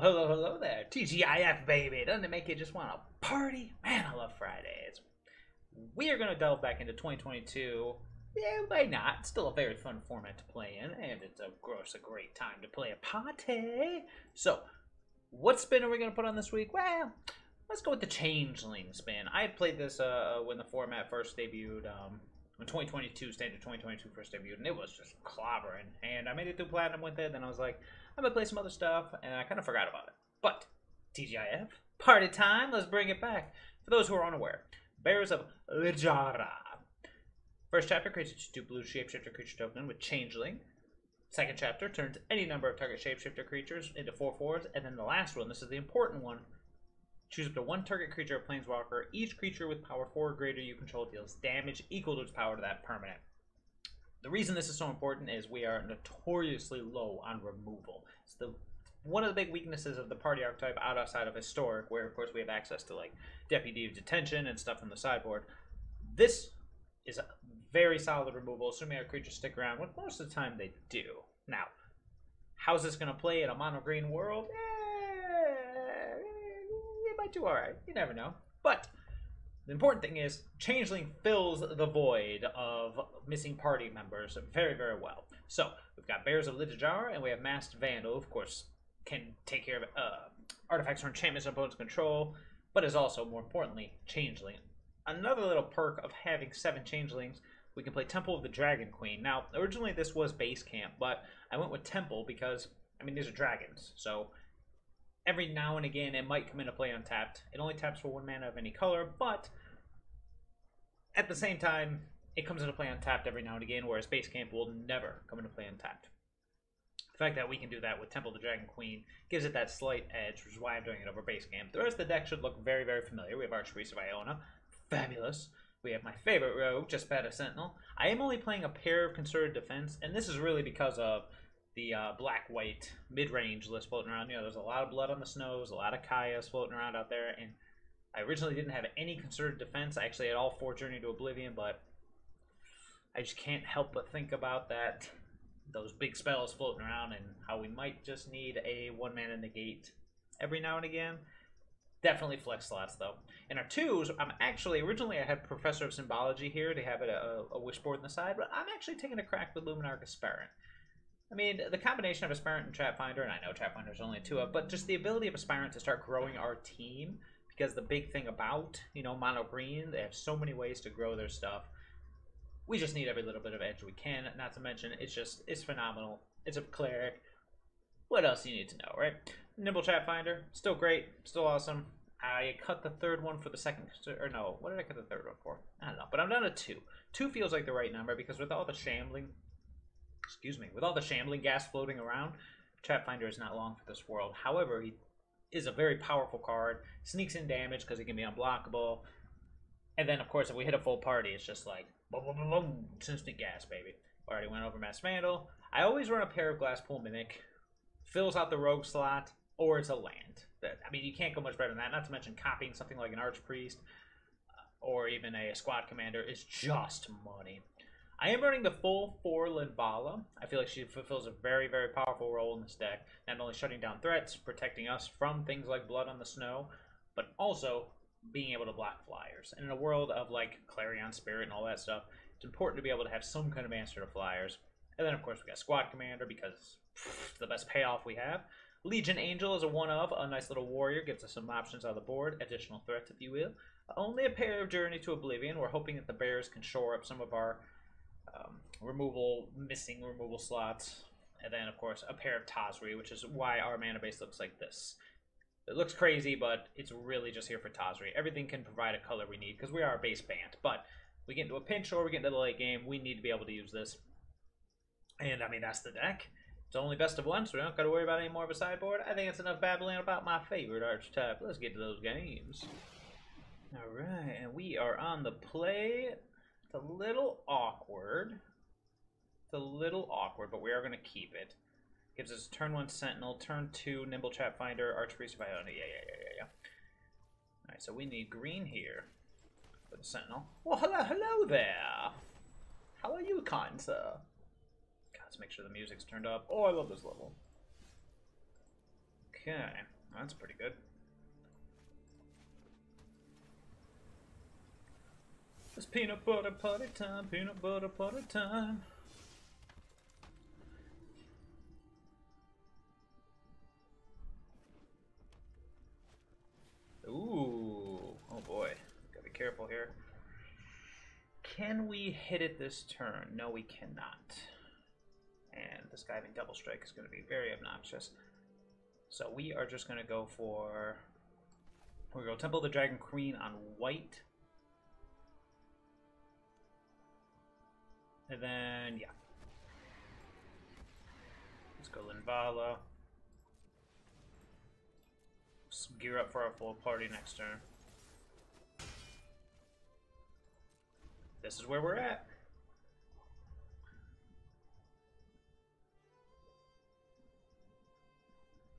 hello there. TGIF, baby. Doesn't it make you just want to party? Man, I love Fridays. We are going to delve back into 2022. Yeah, why not? It's still a very fun format to play in, and it's of course a great time to play a party. So, what spin are we going to put on this week? Well, let's go with the Changeling spin. I had played this when the format first debuted, when 2022, Standard 2022 first debuted, and it was just clobbering. And I made it through Platinum with it, then I was like, I'm going to play some other stuff, and I kind of forgot about it. But, TGIF, party time, let's bring it back. For those who are unaware, Bears of Littjara. First chapter creates a 2 blue shapeshifter creature token with Changeling. Second chapter turns any number of target shapeshifter creatures into 4/4s, and then the last one, this is the important one, choose up to 1 target creature or planeswalker. Each creature with power 4 or greater you control deals damage equal to its power to that permanent. The reason this is so important is we are notoriously low on removal. It's one of the big weaknesses of the party archetype outside of Historic, where of course we have access to like Deputy of Detention and stuff from the sideboard. This is a very solid removal, assuming our creatures stick around, which most of the time they do. Now, how's this going to play in a mono-green world? It might do alright. You never know. But the important thing is, Changeling fills the void of missing party members very, very well. So, we've got Bears of Littjara, and we have Masked Vandal, of course, can take care of artifacts or enchantments in opponent's control, but is also, more importantly, Changeling. Another little perk of having 7 Changelings, we can play Temple of the Dragon Queen. Now, originally this was base camp, but I went with Temple because, I mean, these are dragons, so every now and again it might come into play untapped. It only taps for 1 mana of any color, but at the same time, it comes into play untapped every now and again, whereas base camp will never come into play untapped. The fact that we can do that with Temple of the Dragon Queen gives it that slight edge, which is why I'm doing it over base camp. The rest of the deck should look very, very familiar. We have Archpriest of Iona. Fabulous. We have my favorite rogue, Jaspera Sentinel. I am only playing a pair of Concerted Defense, and this is really because of the black-white mid-range list floating around. You know, there's a lot of Blood on the Snows, a lot of Kayas floating around out there, and I originally didn't have any Concerted Defense. I actually had all 4 Journey to Oblivion, but I just can't help but think about that, those big spells floating around, and how we might just need a 1-mana negate every now and again. Definitely flex slots, though. In our 2s, I'm actually, originally I had Professor of Symbology here to have it a wishboard on the side, but I'm actually taking a crack with Luminarch Aspirant. I mean, the combination of Aspirant and Trapfinder, and I know Trapfinder's only a 2-up, but just the ability of Aspirant to start growing our team, because the big thing about, you know, Mono Green, they have so many ways to grow their stuff. We just need every little bit of edge we can, not to mention, it's phenomenal. It's a cleric. What else do you need to know, right? Nimble Trapfinder, still great, still awesome. I cut the 3rd one for the second, or no, what did I cut the 3rd one for? I don't know, but I'm down to 2. 2 feels like the right number because with all the shambling, with all the shambling gas floating around, Trapfinder is not long for this world. However, he is a very powerful card, sneaks in damage because he can be unblockable, and then of course if we hit a full party, it's just like, boom, boom, boom, boom, it's instant gas, baby. Already went over Masked Vandal. I always run a pair of Glasspool Mimic, fills out the rogue slot, or it's a land. I mean, you can't go much better than that. Not to mention copying something like an Archpriest or even a squad commander is just money. I am running the full 4 Linvala. I feel like she fulfills a very, very powerful role in this deck. Not only shutting down threats, protecting us from things like Blood on the Snow, but also being able to block flyers. And in a world of like Clarion Spirit and all that stuff, it's important to be able to have some kind of answer to flyers. And then of course we got Squad Commander because it's the best payoff we have. Legion Angel is a 1-of, a nice little warrior, gives us some options on the board, additional threats if you will. Only a pair of Journey to Oblivion. We're hoping that the Bears can shore up some of our missing removal slots. And then of course a pair of Tazri, which is why our mana base looks like this. It looks crazy, but it's really just here for Tazri. Everything can provide a color we need because we are a base Bant, but we get into a pinch or we get into the late game, we need to be able to use this. And I mean, that's the deck. It's only best of 1, so we don't got to worry about any more of a sideboard. I think it's enough babbling about my favorite archetype. Let's get to those games. Alright, and we are on the play. It's a little awkward. But we are going to keep it. Gives us turn 1 Sentinel, turn 2 Nimble Trapfinder, Archpriest of Iona. Yeah. Alright, so we need green here for the Sentinel. Well, hello there. How are you, kind sir? Let's make sure the music's turned up. Oh, I love this level. Okay. That's pretty good. It's peanut butter party time, peanut butter party time. Ooh, oh boy, gotta be careful here. Can we hit it this turn? No, we cannot. And this guy having double strike is going to be very obnoxious. So we are just going to go for... We're going to go Temple of the Dragon Queen on white. And then, yeah. Let's go Linvala. Let's gear up for our full party next turn. This is where we're at.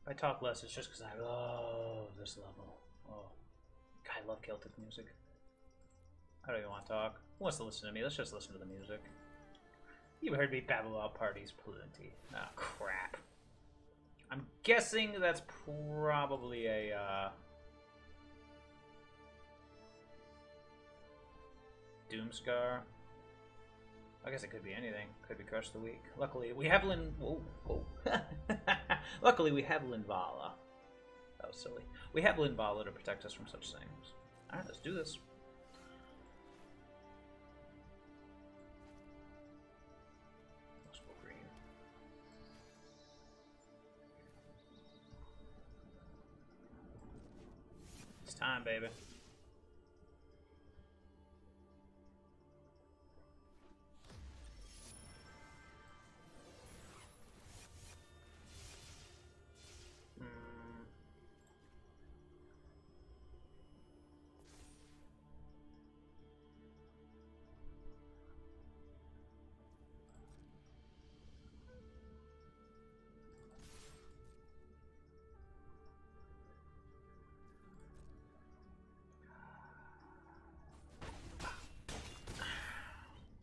If I talk less, it's just because I love this level. Oh, God, I love Celtic music. I don't even want to talk. Who wants to listen to me? Let's just listen to the music. You've heard me babble about parties plenty. Ah, crap. I'm guessing that's probably a Doomscar. I guess it could be anything. Could be Crush the Weak. Luckily, we have Luckily, we have Linvala. That was silly. We have Linvala to protect us from such things. Alright, let's do this. Let's go green. It's time, baby.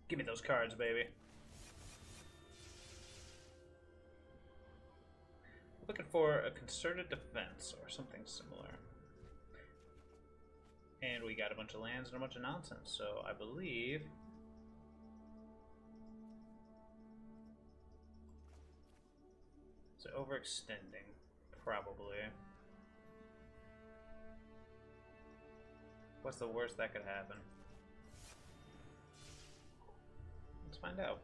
Give me those cards, baby. Looking for a concerted defense or something similar. And we got a bunch of lands and a bunch of nonsense, so I believe... So overextending, probably. What's the worst that could happen? Let's find out.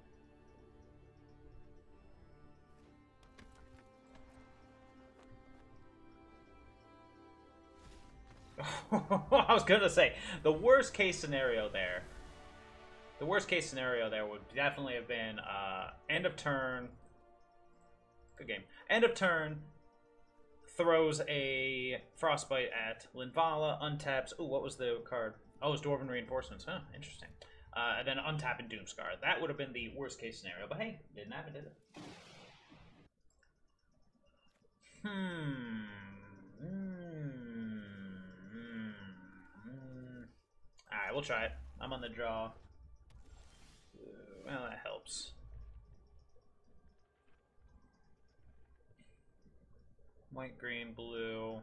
I was gonna say, the worst case scenario there. The worst case scenario there would definitely have been end of turn. Good game. End of turn. Throws a Frostbite at Linvala, untaps. Ooh, what was the card? Oh, it was Dwarven Reinforcements. Huh, interesting. And then untap and Doomscar. That would have been the worst case scenario, but hey, didn't happen, did it? Alright, we'll try it. I'm on the draw. Well, that helps. White, green, blue.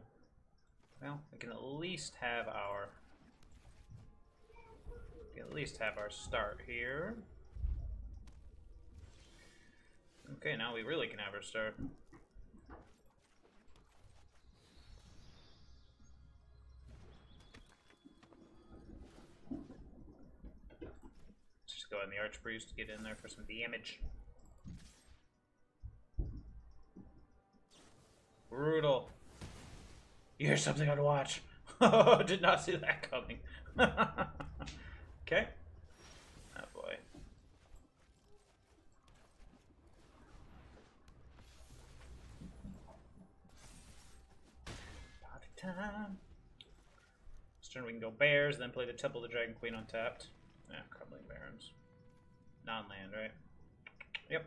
Well, we can at least have our... start here. Okay, now we really can have our start. Let's just go ahead and the Archpriest to get in there for some damage. Brutal. You hear something on watch. Did not see that coming. Okay. Oh boy. Party time. This turn we can go Bears, then play the Temple of the Dragon Queen untapped. Yeah, Crumbling Barrens. Non-land, right? Yep.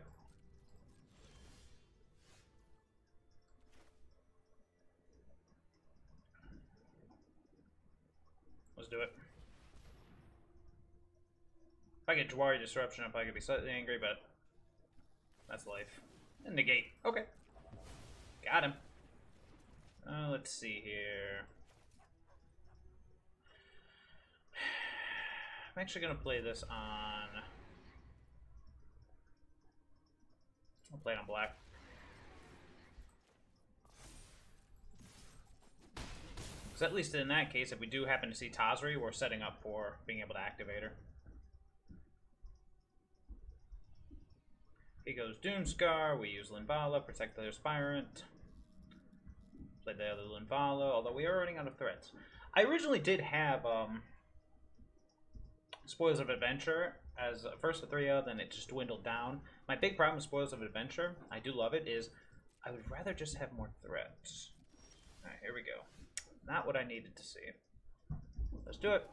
Let's do it. If I get Jwari Disruption, I'm probably going to be slightly angry, but that's life. And negate. Okay. Got him. Let's see here. I'm actually going to play this on... I'll play it on black. Because at least in that case, if we do happen to see Tazri, we're setting up for being able to activate her. He goes Doomscar, we use Linvala, protect the Aspirant. Play the other Linvala, although we are running out of threats. I originally did have Spoils of Adventure as first of 3, then it just dwindled down. My big problem with Spoils of Adventure, I do love it, is I would rather just have more threats. Alright, here we go. Not what I needed to see. Let's do it.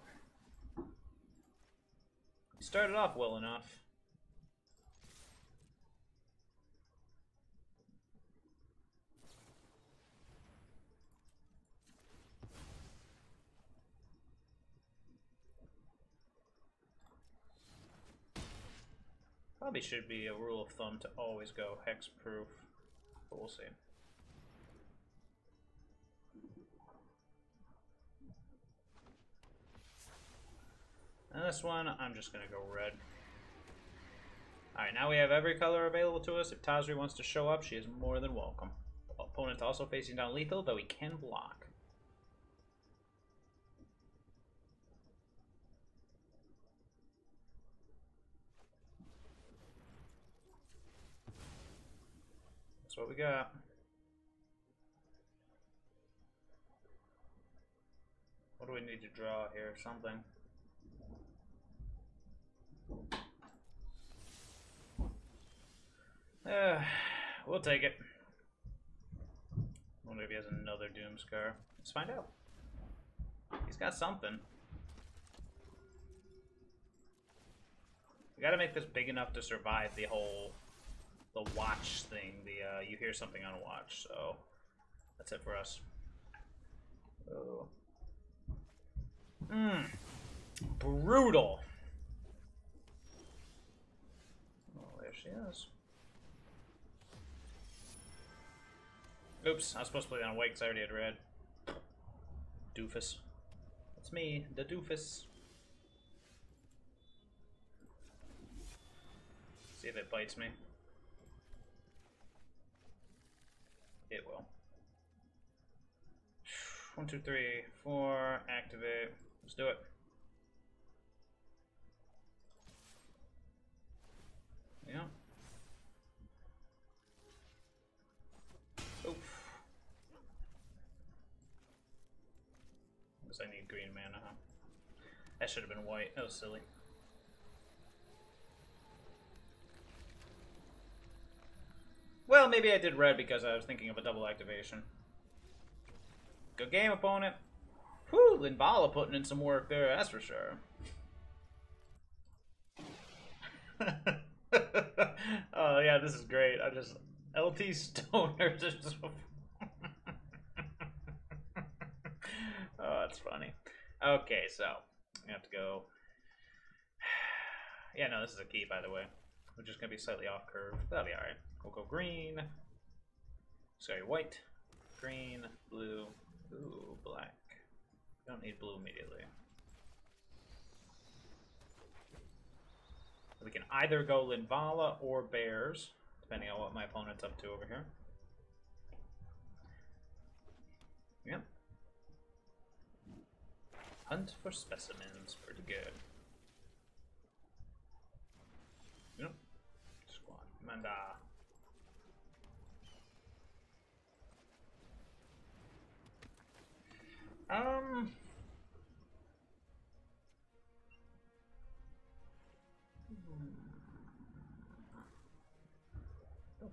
Started off well enough. Probably should be a rule of thumb to always go hexproof, but we'll see. And this one, I'm just going to go red. Alright, now we have every color available to us. If Tazri wants to show up, she is more than welcome. The opponent's also facing down lethal, though he can block. That's what we got. What do we need to draw here? Something. We'll take it. I wonder if he has another Doomscar. Let's find out. He's got something. We gotta make this big enough to survive the whole watch thing. You hear something on watch, so that's it for us. Oh. Brutal. Oh, there she is. Oops, I was supposed to play that on white because I already had red. Doofus. That's me, the doofus. See if it bites me. It will. 1, 2, 3, 4, activate. Let's do it. Yeah. Oof. Guess I need green mana, huh? That should have been white. That was silly. Well, maybe I did red because I was thinking of a double activation. Good game, opponent. Whew, Linvala putting in some work there, that's for sure. Oh yeah, this is great. I just LT Stoner just oh, that's funny. Okay, so we have to go. Yeah, no, this is a key, by the way. We're just gonna be slightly off curve. That'll be alright. We'll go green. Sorry, white, green, blue, ooh, black. We don't need blue immediately. We can either go Linvala or Bears, depending on what my opponent's up to over here. Yep. Hunt for specimens, pretty good. Yep. Squad. Manda. I don't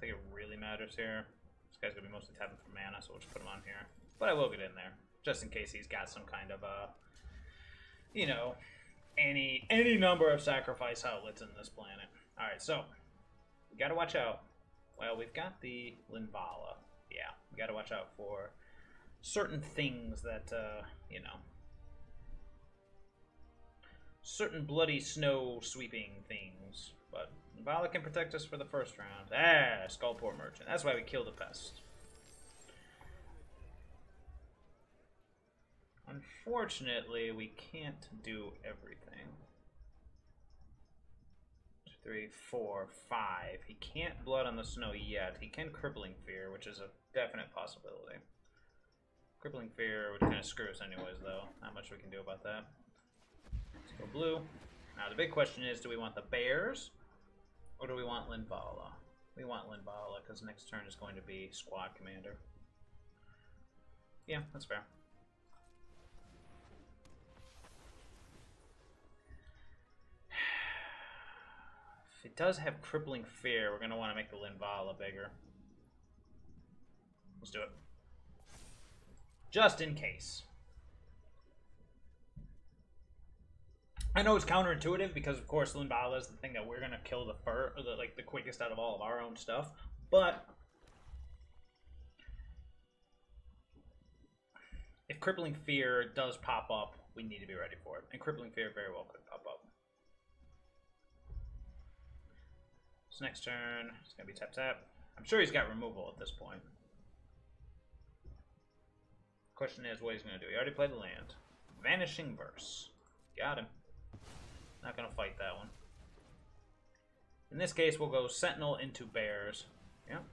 think it really matters here. This guy's gonna be mostly tapping for mana, so we'll just put him on here. But I will get in there, just in case he's got some kind of you know, any number of sacrifice outlets in this planet. All right, so we gotta watch out. Well, we've got the Linvala. Yeah, we gotta watch out for certain things that you know, certain bloody snow sweeping things. But Linvala can protect us for the first round. Ah, Skullport Merchant. That's why we killed the pest. Unfortunately, we can't do everything. 2, 3, 4, 5. He can't Blood on the Snow yet. He can Crippling Fear, which is a definite possibility. Crippling Fear would kind of screw us anyways, though. Not much we can do about that. Let's go blue. Now, the big question is, do we want the Bears, or do we want Linvala? We want Linvala, because next turn is going to be Squad Commander. Yeah, that's fair. If it does have Crippling Fear, we're going to want to make the Linvala bigger. Let's do it. Just in case. I know it's counterintuitive because, of course, Linvala is the thing that we're going to kill the quickest out of all of our own stuff. But if Crippling Fear does pop up, we need to be ready for it. And Crippling Fear very well could pop up. So next turn, it's going to be tap tap. I'm sure he's got removal at this point. Question is what he's going to do. He already played the land. Vanishing Verse. Got him. Not going to fight that one. In this case, we'll go Sentinel into Bears. Yep.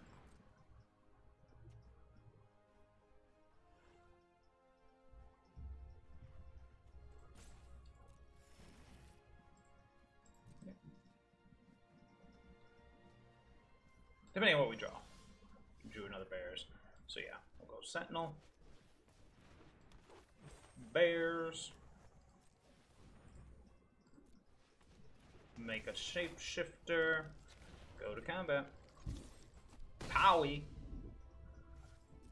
Depending on what we draw. Drew another Bears. So yeah, we'll go Sentinel. Bears. Make a Shapeshifter. Go to combat. Powie.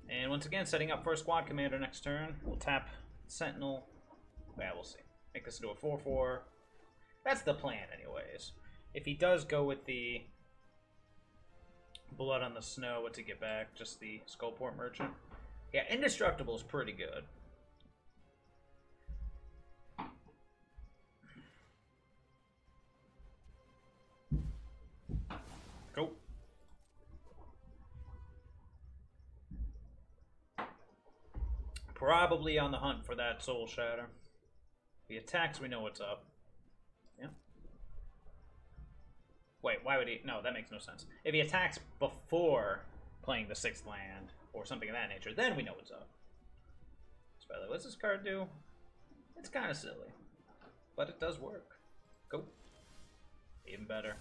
And once again, setting up for a Squad Commander next turn. We'll tap Sentinel. Yeah, we'll see. Make this into a 4/4. That's the plan anyways. If he does go with the Blood on the Snow, what's he get back? Just the Skullport Merchant? Yeah, Indestructible is pretty good. Cool. Probably on the hunt for that Soul Shatter. If he attacks, we know what's up. Yeah. Wait, why would he? No, that makes no sense. If he attacks before playing the 6th land, or something of that nature, then we know what's up. So, by the way, what's this card do? It's kind of silly. But it does work. Go. Even better.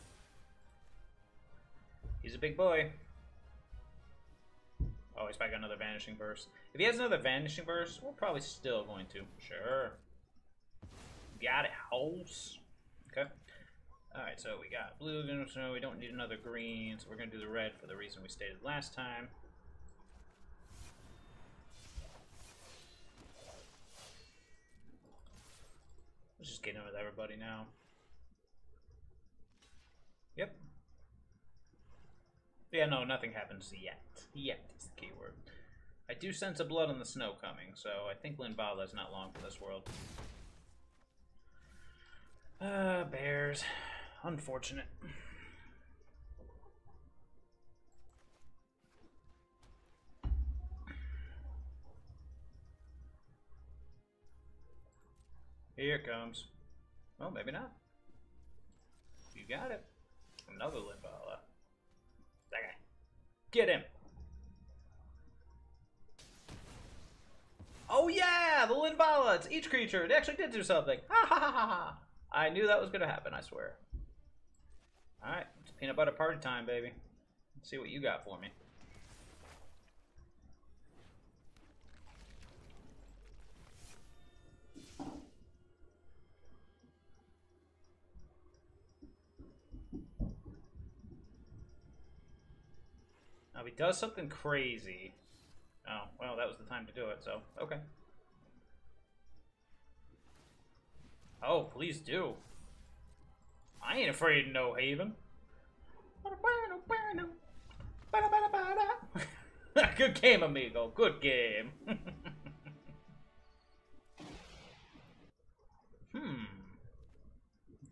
He's a big boy. Oh, he's probably got another Vanishing Verse. If he has another Vanishing Verse, we're probably still going to. Sure. Got it, house. Okay. Alright, so we got blue, so we don't need another green, so we're going to do the red for the reason we stated last time. Let's just get in with everybody now. Yep. Yeah, no, nothing happens yet. Yet is the key word. I do sense a Blood on the Snow coming, so I think Linvala is not long for this world. Bears. Unfortunate. Here it comes. Well, maybe not. You got it. Another Linvala. That guy. Get him. Oh yeah, the Linvala. It's each creature. It actually did do something. Ha ha ha ha ha. I knew that was going to happen, I swear. Alright, it's peanut butter party time, baby. Let's see what you got for me. Now, if he does something crazy... Oh, well, that was the time to do it, so, okay. Oh, please do. I ain't afraid of no Haven. Good game, amigo. Good game.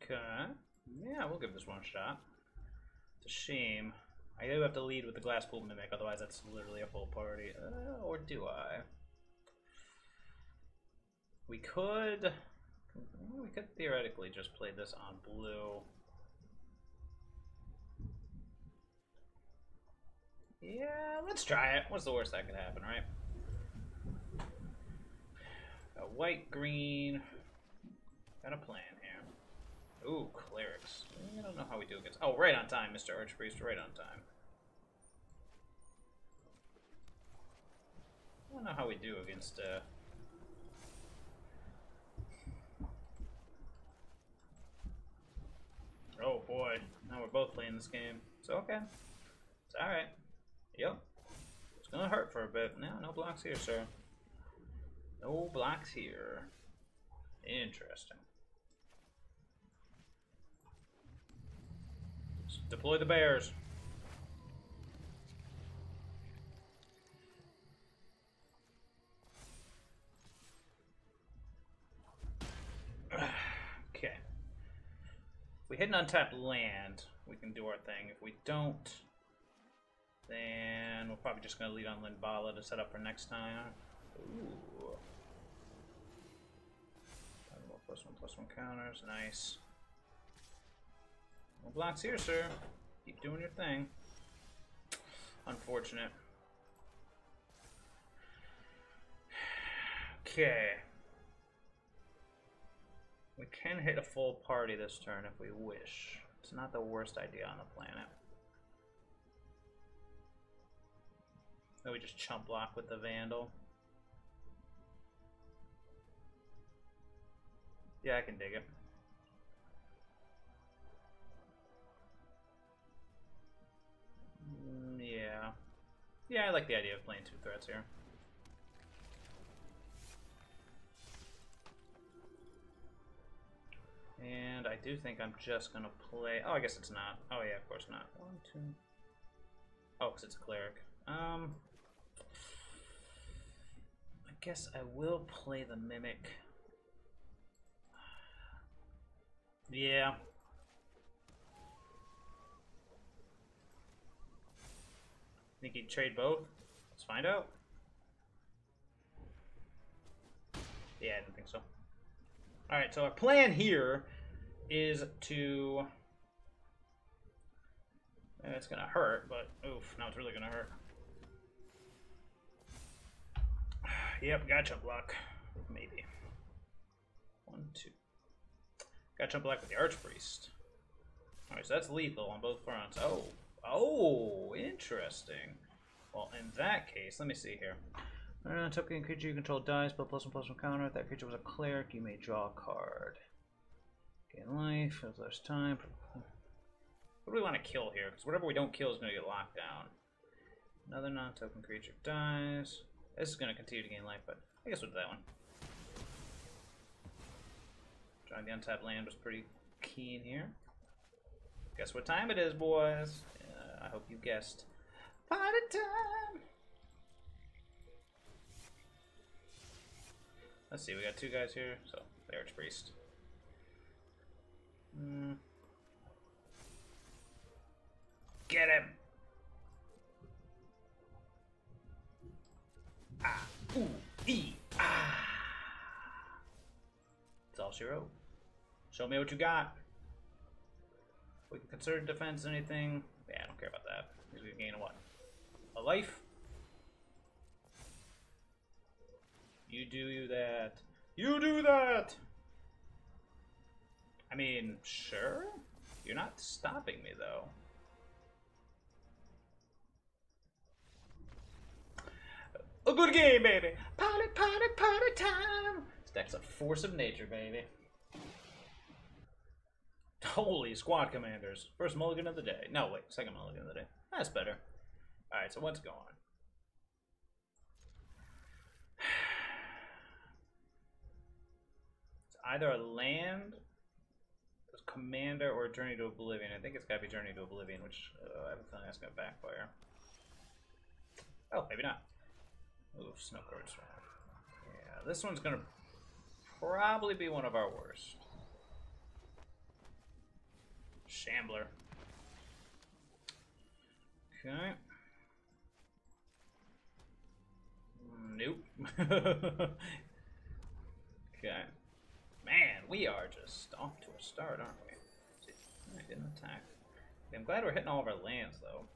Okay. Yeah, we'll give this one a shot. It's a shame. I do have to lead with the Glasspool Mimic, otherwise that's literally a full party. Or do I? We could theoretically just play this on blue. Yeah, let's try it. What's the worst that could happen, right? A white, green. Got a plan here. Ooh, Clerics. I don't know how we do against... Oh, right on time, Mr. Archpriest. Right on time. I don't know how we do against... Oh, boy. Now we're both playing this game. It's okay. It's alright. Yep. It's gonna hurt for a bit. No blocks here, sir. No blocks here. Interesting. Let's deploy the bears. Okay. If we hit an untapped land, we can do our thing. If we don't, then we're probably just going to lead on Linvala to set up for next time. Ooh. +1/+1 counters. Nice. No blocks here, sir. Keep doing your thing. Unfortunate. Okay. We can hit a full party this turn if we wish. It's not the worst idea on the planet. Then we just chump block with the Vandal. Yeah, I can dig it. Yeah. Yeah, I like the idea of playing 2 threats here. And I do think I'm just gonna play... Oh, I guess it's not. Oh yeah, of course not. 1, 2... Oh, because it's a cleric. I guess I will play the Mimic. Yeah. Think he'd trade both? Let's find out. Yeah, I didn't think so. Alright, so our plan here is to... It's gonna hurt, but oof, now it's really gonna hurt. Yep, gotcha block. Maybe. 1, 2. Gotcha block with the Archpriest. Alright, so that's lethal on both fronts. Oh. Oh, interesting. Well, in that case, let me see here. Token creature you control dies, but +1/+1 counter. If that creature was a cleric, you may draw a card. Gain life, as there's time. What do we want to kill here? Because whatever we don't kill is going to get locked down. Another non-token creature dies. This is going to continue to gain life, but I guess we'll do that one. Drawing the untapped land was pretty keen here. Guess what time it is, boys? I hope you guessed. Party time! Let's see, we got 2 guys here, so the Archpriest. Get him! Ah! Ooh! E! Ah! That's all she wrote. Show me what you got. We can consider defense, anything. Yeah, I don't care about that. Because we can gain a what? A life? You do that. You do that! I mean, sure. You're not stopping me, though. A good game, baby! Party, party, party time! That's a force of nature, baby. Holy squad commanders. First mulligan of the day. No, wait. Second mulligan of the day. That's better. Alright, so what's going on? It's either a land, a commander, or a Journey to Oblivion. I think it's got to be Journey to Oblivion, which I have a feeling that's going to backfire. Oh, maybe not. Ooh, Snow Card Swarm. Yeah, this one's going to probably be one of our worst. Shambler. Okay. Nope. Okay. Man, we are just off to a start, aren't we? I didn't attack. I'm glad we're hitting all of our lands, though.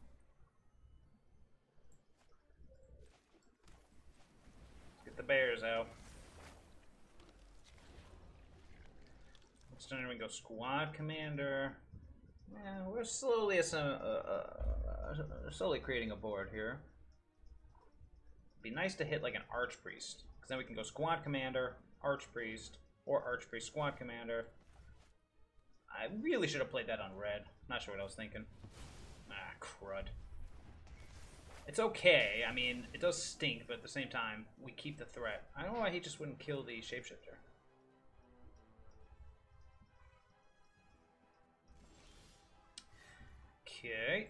Let's get the bears out. Next turn we go squad commander. Yeah, we're slowly slowly creating a board here. It'd be nice to hit like an Archpriest, because then we can go squad commander, Archpriest, or Archpriest squad commander. I really should have played that on red. Not sure what I was thinking. Ah, crud. It's okay. I mean, it does stink, but at the same time, we keep the threat. I don't know why he just wouldn't kill the shapeshifter. Okay.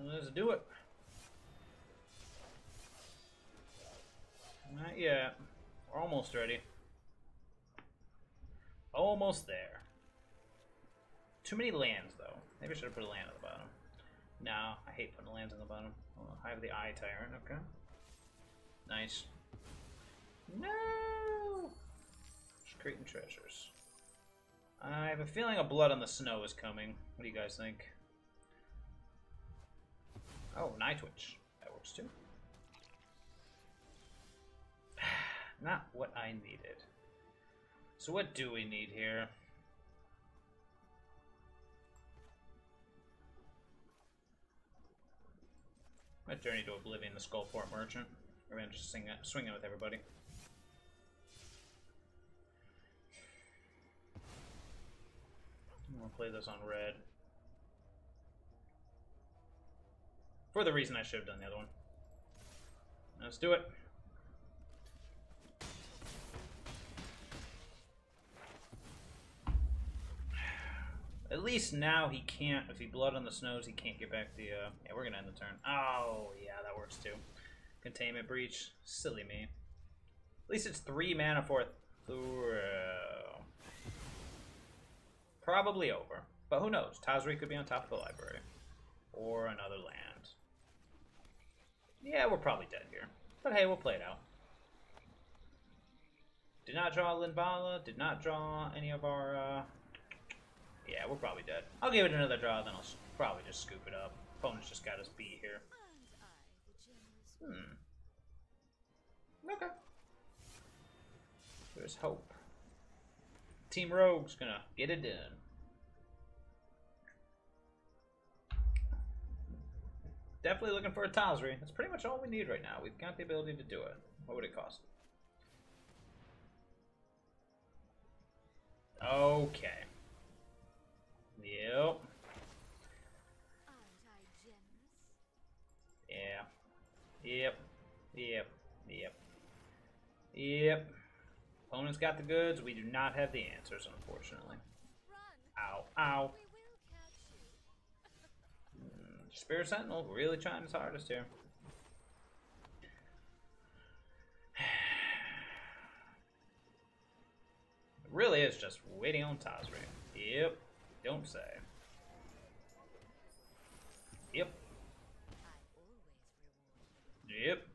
Let's do it. Not yet. We're almost ready. Almost there. Too many lands, though. Maybe I should have put a land at the bottom. No, I hate putting lands on the bottom. Oh, I have the Eye Tyrant. Okay. Nice. No! Just creating treasures. I have a feeling a Blood on the Snow is coming. What do you guys think? Oh, Nightwitch. That works too. Not what I needed. So what do we need here? My Journey to Oblivion, the Skullport Merchant. Or I'm just swinging with everybody. I'm gonna play this on red. For the reason I should have done the other one. Let's do it. At least now he can't, if he Blood on the Snows, he can't get back the, yeah, we're gonna end the turn. Oh, yeah, that works too. Containment Breach, silly me. At least it's 3 mana for a throw. Probably over, but who knows? Tazri could be on top of the library. Or another land. Yeah, we're probably dead here. But hey, we'll play it out. Did not draw Linvala, did not draw any of our, yeah, we're probably dead. I'll give it another draw, then I'll probably just scoop it up. Opponent's just got us beat here. Okay. There's hope. Team Rogue's gonna get it done. Definitely looking for a Tazri. That's pretty much all we need right now. We've got the ability to do it. What would it cost? Okay. Yep. Yeah. Yep. Yep. Yep. Yep. Opponent's got the goods. We do not have the answers, unfortunately. Ow. Ow. Jaspera Sentinel really trying his hardest here. It really is just waiting on Tazri. Yep. Don't say. Yep. Yep.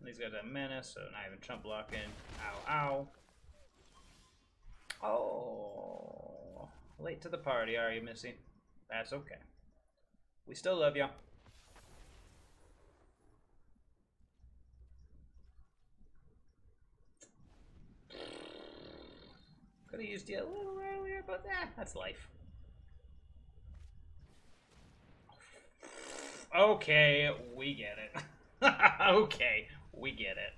These guys have menace, so not even chump blocking. Ow, ow. Oh. Late to the party, are you, Missy? That's okay. We still love you. Could have used you a little earlier, but that's life. Okay, we get it. Okay, we get it.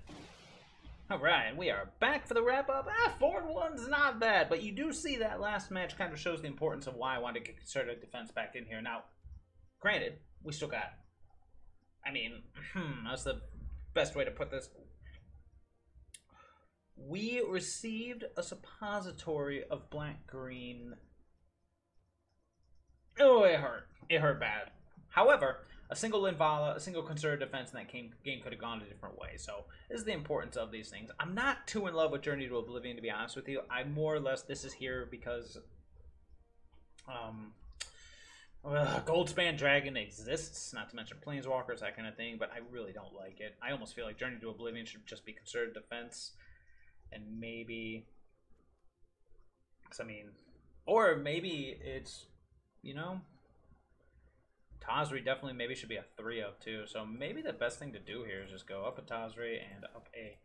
Alright, we are back for the wrap-up. 4-1's not bad, but you do see that last match kind of shows the importance of why I wanted to get concerted defense back in here. Now, granted, we still got... I mean, that's the best way to put this. We received a suppository of black-green. Oh, it hurt. It hurt bad. However, a single Linvala, a single concerted defense in that game could have gone a different way. So, this is the importance of these things. I'm not too in love with Journey to Oblivion, to be honest with you. I more or less, this is here because Goldspan Dragon exists, not to mention Planeswalkers, that kind of thing, but I really don't like it. I almost feel like Journey to Oblivion should just be considered defense, and maybe, or maybe it's, Tazri definitely maybe should be a 3 of too. So maybe the best thing to do here is just go up a Tazri and up a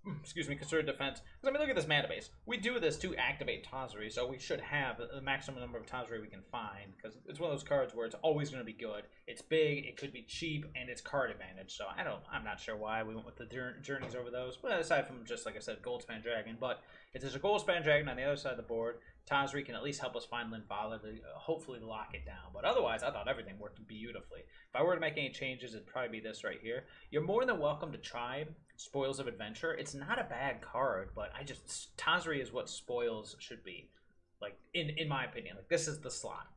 considered defense. Because look at this mana base. We do this to activate Tazri, so we should have the maximum number of Tazri we can find. Because it's one of those cards where it's always going to be good. It's big, it could be cheap, and it's card advantage. So I'm not sure why we went with the journeys over those. But aside from just, like I said, Goldspan Dragon. But if there's a Goldspan Dragon on the other side of the board, Tazri can at least help us find Linvala to hopefully lock it down. But otherwise, I thought everything worked beautifully. If I were to make any changes, it'd probably be this right here. You're more than welcome to try Spoils of Adventure. It's not a bad card, but Tazri is what Spoils should be. Like, in my opinion. Like, this is the slot.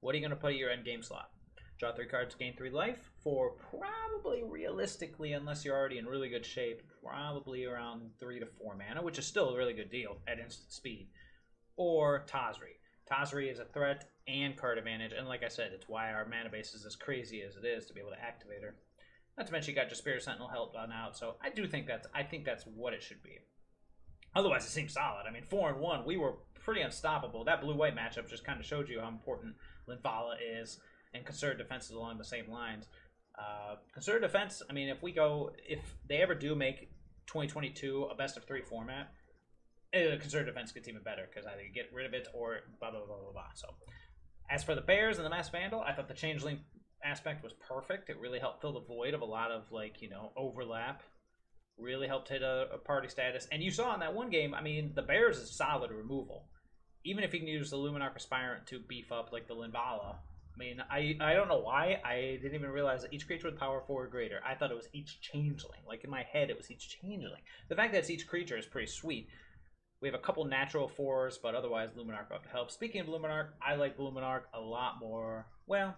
What are you going to put at your end game slot? Draw 3 cards, gain 3 life for probably, realistically, unless you're already in really good shape, probably around 3 to 4 mana, which is still a really good deal at instant speed. Or Tazri. Tazri is a threat and card advantage, and like I said, it's why our mana base is as crazy as it is to be able to activate her. Not to mention you got Jaspera Sentinel help on out, so I think that's what it should be. Otherwise, it seems solid. 4-1, we were pretty unstoppable. That blue-white matchup just kind of showed you how important Linvala is, and considered defense is along the same lines. Considered defense, if they ever do make 2022 a best-of-3 format, considered defense gets even better, because either you get rid of it or blah, blah, blah, blah, blah. So, as for the Bears and the Masked Vandal, I thought the Changeling aspect was perfect. It really helped fill the void of a lot of, overlap. Really helped hit a party status. And you saw in that one game, the Bears is solid removal. Even if you can use the Luminarch Aspirant to beef up, like, the Linvala. I don't know why. I didn't even realize that each creature with power 4 or greater. I thought it was each Changeling. Like, in my head, it was each Changeling. The fact that it's each creature is pretty sweet. We have a couple natural 4s, but otherwise Luminarch up to help. Speaking of Luminarch, I like Luminarch a lot more. Well,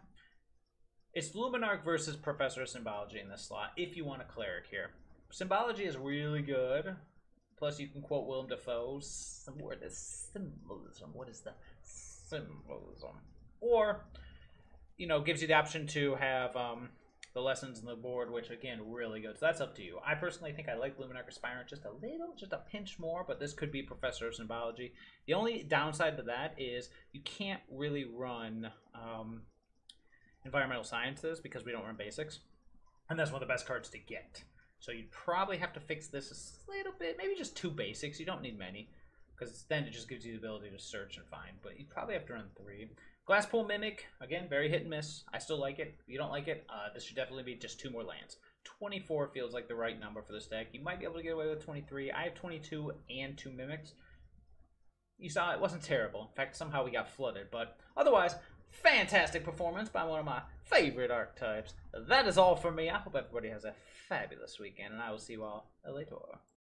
it's Luminarch versus Professor of Symbology in this slot, if you want a Cleric here. Symbology is really good. Plus, you can quote Willem Dafoe's word is symbolism. What is the symbolism? Or, gives you the option to have the lessons on the board, which, again, really good. So that's up to you. I personally think I like Luminarch Aspirant just a pinch more, but this could be Professor of Symbology. The only downside to that is you can't really run Environmental Sciences because we don't run Basics. And that's one of the best cards to get. So you'd probably have to fix this a little bit, maybe just 2 Basics. You don't need many, because then it just gives you the ability to search and find. But you probably have to run 3. Glasspool Mimic, again, very hit and miss. I still like it. If you don't like it, this should definitely be just 2 more lands. 24 feels like the right number for this deck. You might be able to get away with 23. I have 22 and 2 Mimics. You saw it wasn't terrible. In fact, somehow we got flooded. But otherwise, fantastic performance by one of my favorite archetypes. That is all for me. I hope everybody has a fabulous weekend, and I will see you all later.